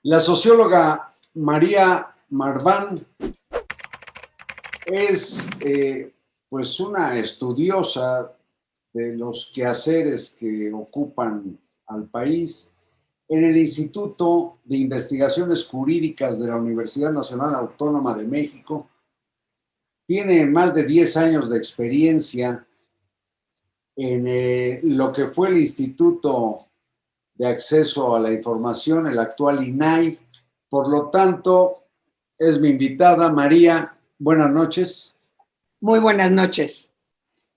La socióloga María Marván es pues una estudiosa de los quehaceres que ocupan al país en el Instituto de Investigaciones Jurídicas de la Universidad Nacional Autónoma de México. Tiene más de 10 años de experiencia en lo que fue el Instituto de Acceso a la Información, el actual INAI. Por lo tanto, es mi invitada. María, buenas noches. Muy buenas noches.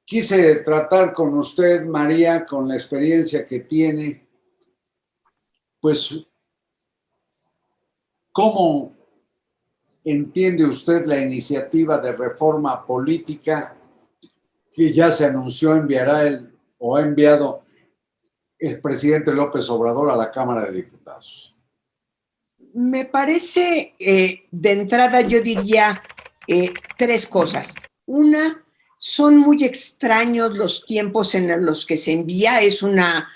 Quise tratar con usted, María, con la experiencia que tiene, pues, ¿cómo entiende usted la iniciativa de reforma política que ya se anunció o ha enviado el presidente López Obrador a la Cámara de Diputados? Me parece, de entrada yo diría tres cosas. Una, son muy extraños los tiempos en los que se envía. Es una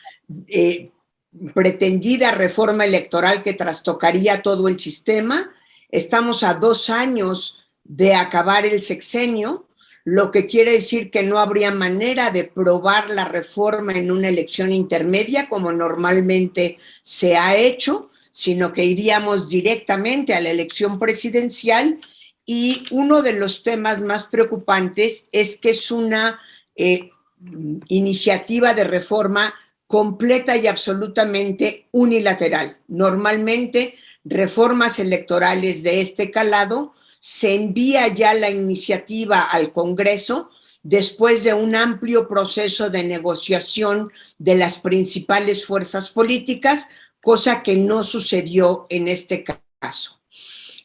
pretendida reforma electoral que trastocaría todo el sistema. Estamos a 2 años de acabar el sexenio, lo que quiere decir que no habría manera de probar la reforma en una elección intermedia como normalmente se ha hecho, sino que iríamos directamente a la elección presidencial. Y uno de los temas más preocupantes es que es una iniciativa de reforma completa y absolutamente unilateral. Normalmente, reformas electorales de este calado se envía ya la iniciativa al Congreso después de un amplio proceso de negociación de las principales fuerzas políticas, cosa que no sucedió en este caso.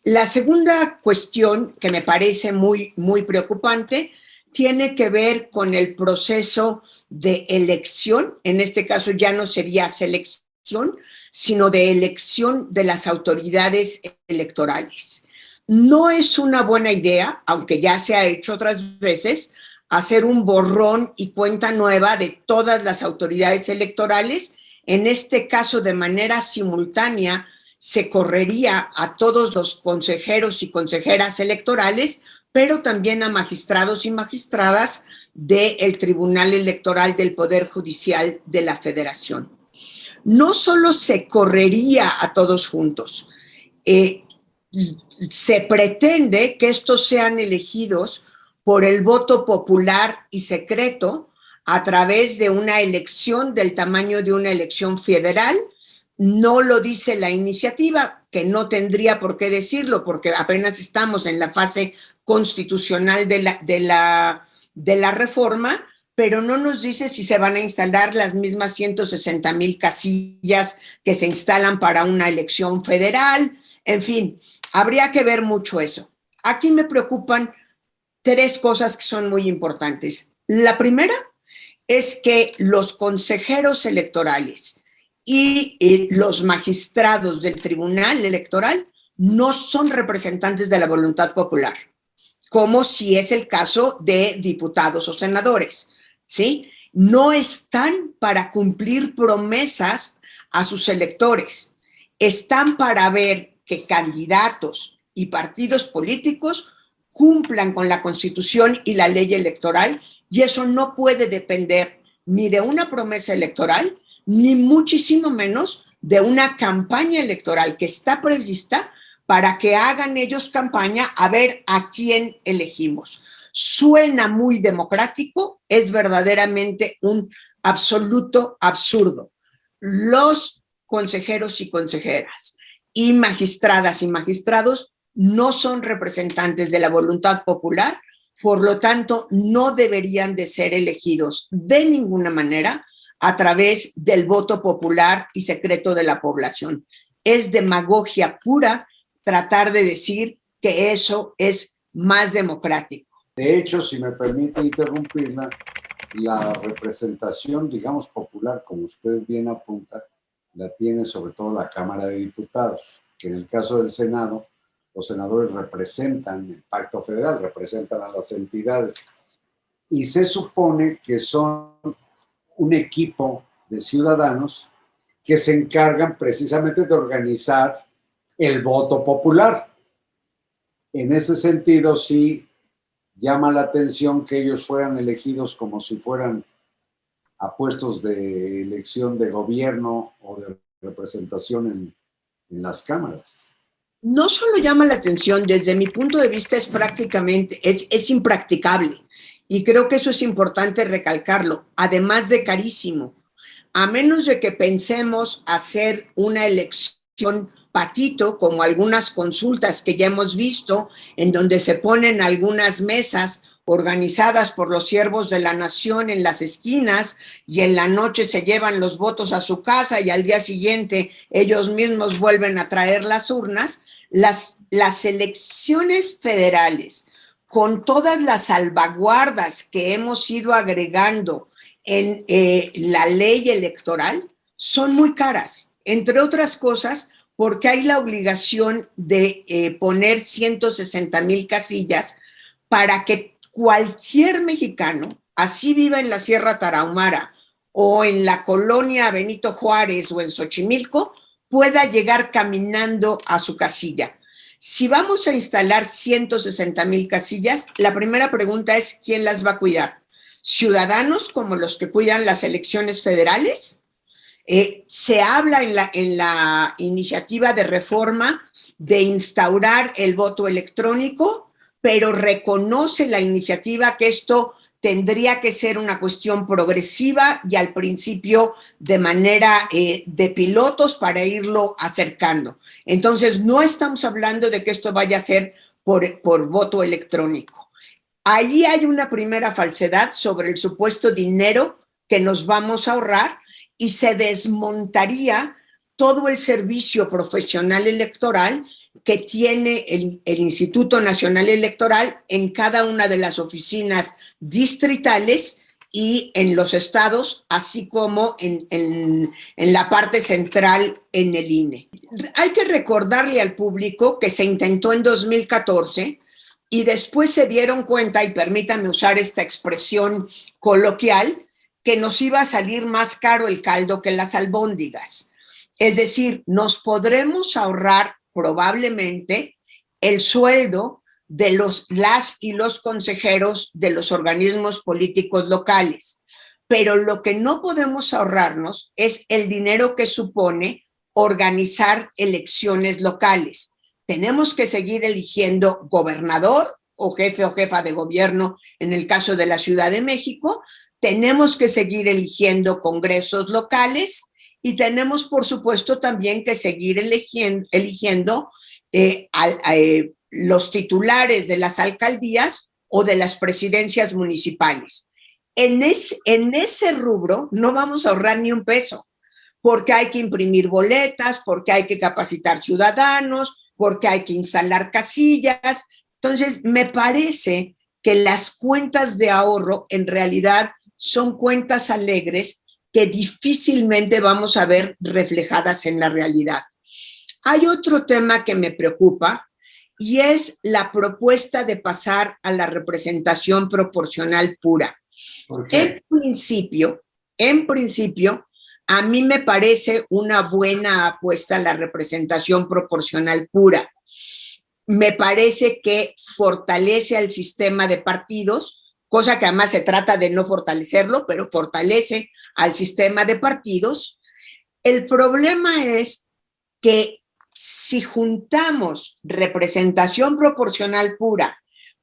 La segunda cuestión que me parece muy preocupante tiene que ver con el proceso de elección. En este caso ya no sería selección, sino de elección de las autoridades electorales. No es una buena idea, aunque ya se ha hecho otras veces, hacer un borrón y cuenta nueva de todas las autoridades electorales. En este caso, de manera simultánea, se correría a todos los consejeros y consejeras electorales, pero también a magistrados y magistradas del Tribunal Electoral del Poder Judicial de la Federación. No solo se correría a todos juntos, se pretende que estos sean elegidos por el voto popular y secreto a través de una elección del tamaño de una elección federal. No lo dice la iniciativa, que no tendría por qué decirlo, porque apenas estamos en la fase constitucional de la reforma, pero no nos dice si se van a instalar las mismas 160,000 casillas que se instalan para una elección federal. En fin, habría que ver mucho eso. Aquí me preocupan 3 cosas que son muy importantes. La primera es que los consejeros electorales y los magistrados del Tribunal Electoral no son representantes de la voluntad popular, como si es el caso de diputados o senadores, ¿sí? No están para cumplir promesas a sus electores, están para ver que candidatos y partidos políticos cumplan con la Constitución y la ley electoral, y eso no puede depender ni de una promesa electoral, ni muchísimo menos de una campaña electoral que está prevista para que hagan ellos campaña a ver a quién elegimos. Suena muy democrático, es verdaderamente un absoluto absurdo. Los consejeros y consejeras y magistradas y magistrados no son representantes de la voluntad popular, por lo tanto no deberían de ser elegidos de ninguna manera a través del voto popular y secreto de la población. Es demagogia pura tratar de decir que eso es más democrático. De hecho, si me permite interrumpirla, la representación, digamos, popular, como usted bien apunta, la tiene sobre todo la Cámara de Diputados, que en el caso del Senado, los senadores representan el Pacto Federal, representan a las entidades, y se supone que son un equipo de ciudadanos que se encargan precisamente de organizar el voto popular. En ese sentido, sí llama la atención que ellos fueran elegidos como si fueran a puestos de elección de gobierno o de representación en las cámaras. No solo llama la atención, desde mi punto de vista es impracticable. Y creo que eso es importante recalcarlo, además de carísimo. A menos de que pensemos hacer una elección patito, como algunas consultas que ya hemos visto, en donde se ponen algunas mesas organizadas por los siervos de la nación en las esquinas y en la noche se llevan los votos a su casa y al día siguiente ellos mismos vuelven a traer las urnas. Las elecciones federales, con todas las salvaguardas que hemos ido agregando en la ley electoral, son muy caras, entre otras cosas, porque hay la obligación de poner 160,000 casillas para que cualquier mexicano, así viva en la Sierra Tarahumara o en la colonia Benito Juárez o en Xochimilco, pueda llegar caminando a su casilla. Si vamos a instalar 160,000 casillas, la primera pregunta es, ¿quién las va a cuidar? ¿Ciudadanos como los que cuidan las elecciones federales? Se habla en la iniciativa de reforma de instaurar el voto electrónico, pero reconoce la iniciativa que esto tendría que ser una cuestión progresiva y al principio de manera de pilotos para irlo acercando. Entonces, no estamos hablando de que esto vaya a ser por voto electrónico. Ahí hay una primera falsedad sobre el supuesto dinero que nos vamos a ahorrar y se desmontaría todo el servicio profesional electoral que tiene el Instituto Nacional Electoral en cada una de las oficinas distritales y en los estados, así como en la parte central en el INE. Hay que recordarle al público que se intentó en 2014 y después se dieron cuenta, y permítanme usar esta expresión coloquial, que nos iba a salir más caro el caldo que las albóndigas. Es decir, nos podremos ahorrar probablemente el sueldo de las y los consejeros de los organismos políticos locales. Pero lo que no podemos ahorrarnos es el dinero que supone organizar elecciones locales. Tenemos que seguir eligiendo gobernador o jefa de gobierno en el caso de la Ciudad de México, tenemos que seguir eligiendo congresos locales y tenemos, por supuesto, también que seguir eligiendo los titulares de las alcaldías o de las presidencias municipales. En ese rubro no vamos a ahorrar ni un peso, porque hay que imprimir boletas, porque hay que capacitar ciudadanos, porque hay que instalar casillas. Entonces, me parece que las cuentas de ahorro en realidad son cuentas alegres que difícilmente vamos a ver reflejadas en la realidad. Hay otro tema que me preocupa y es la propuesta de pasar a la representación proporcional pura. ¿Por qué? En principio, a mí me parece una buena apuesta la representación proporcional pura. Me parece que fortalece al sistema de partidos, cosa que además se trata de no fortalecerlo, pero fortalece al sistema de partidos. El problema es que si juntamos representación proporcional pura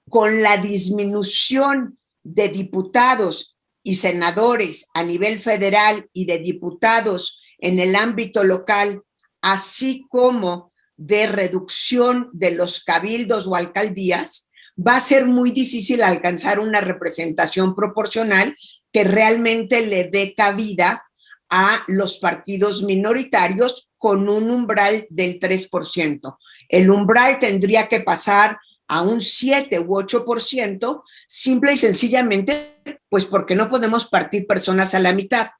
con la disminución de diputados y senadores a nivel federal y de diputados en el ámbito local, así como de reducción de los cabildos o alcaldías, va a ser muy difícil alcanzar una representación proporcional que realmente le dé cabida a los partidos minoritarios con un umbral del 3%. El umbral tendría que pasar a un 7 u 8%, simple y sencillamente, pues porque no podemos partir personas a la mitad.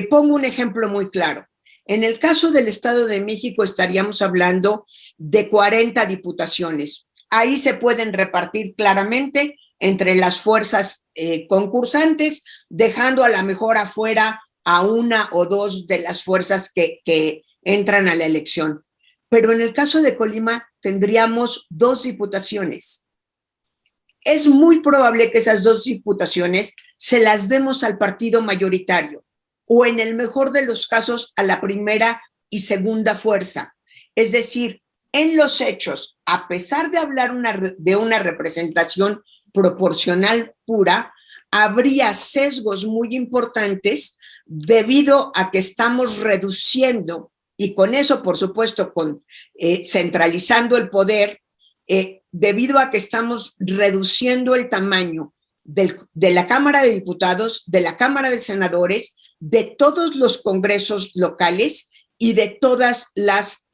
Pongo un ejemplo muy claro. En el caso del Estado de México estaríamos hablando de 40 diputaciones. Ahí se pueden repartir claramente entre las fuerzas concursantes, dejando a lo mejor afuera a una o dos de las fuerzas que entran a la elección. pero en el caso de Colima tendríamos 2 diputaciones. Es muy probable que esas 2 diputaciones se las demos al partido mayoritario o en el mejor de los casos a la primera y segunda fuerza. Es decir, en los hechos, a pesar de hablar de una representación proporcional pura, habría sesgos muy importantes debido a que estamos reduciendo, y con eso, por supuesto, centralizando el poder, debido a que estamos reduciendo el tamaño de la Cámara de Diputados, de la Cámara de Senadores, de todos los congresos locales y de todas las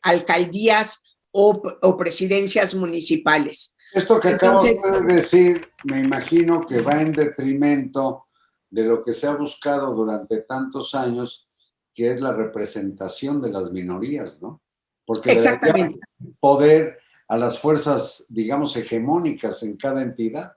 alcaldías o presidencias municipales. Esto que acabo de decir, me imagino que va en detrimento de lo que se ha buscado durante tantos años, que es la representación de las minorías, ¿no? Porque exactamente, poder a las fuerzas, digamos, hegemónicas en cada entidad.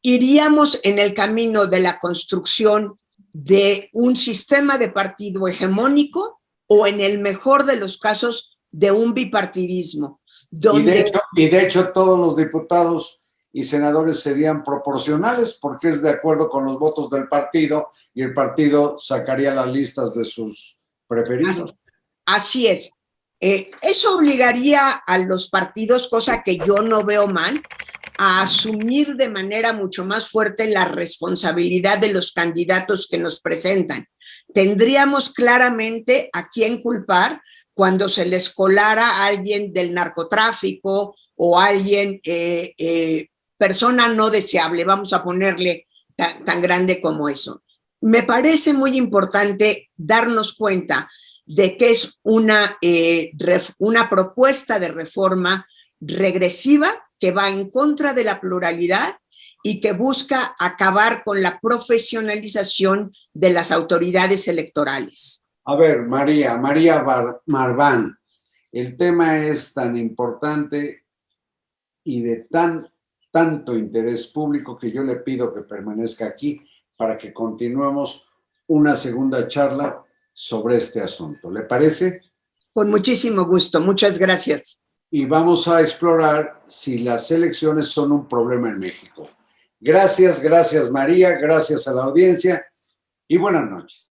Iríamos en el camino de la construcción de un sistema de partido hegemónico o en el mejor de los casos de un bipartidismo. Donde... Y de hecho todos los diputados y senadores serían proporcionales porque es de acuerdo con los votos del partido y el partido sacaría las listas de sus preferidos. Así es. Eso obligaría a los partidos, cosa que yo no veo mal, a asumir de manera mucho más fuerte la responsabilidad de los candidatos que nos presentan. Tendríamos claramente a quién culpar cuando se les colara a alguien del narcotráfico o alguien, persona no deseable, vamos a ponerle tan grande como eso. Me parece muy importante darnos cuenta de que es una propuesta de reforma regresiva que va en contra de la pluralidad y que busca acabar con la profesionalización de las autoridades electorales. A ver, María Marván, el tema es tan importante y de tanto interés público que yo le pido que permanezca aquí para que continuemos una segunda charla sobre este asunto. ¿Le parece? Con muchísimo gusto. Muchas gracias. Y vamos a explorar si las elecciones son un problema en México. Gracias María, gracias a la audiencia y buenas noches.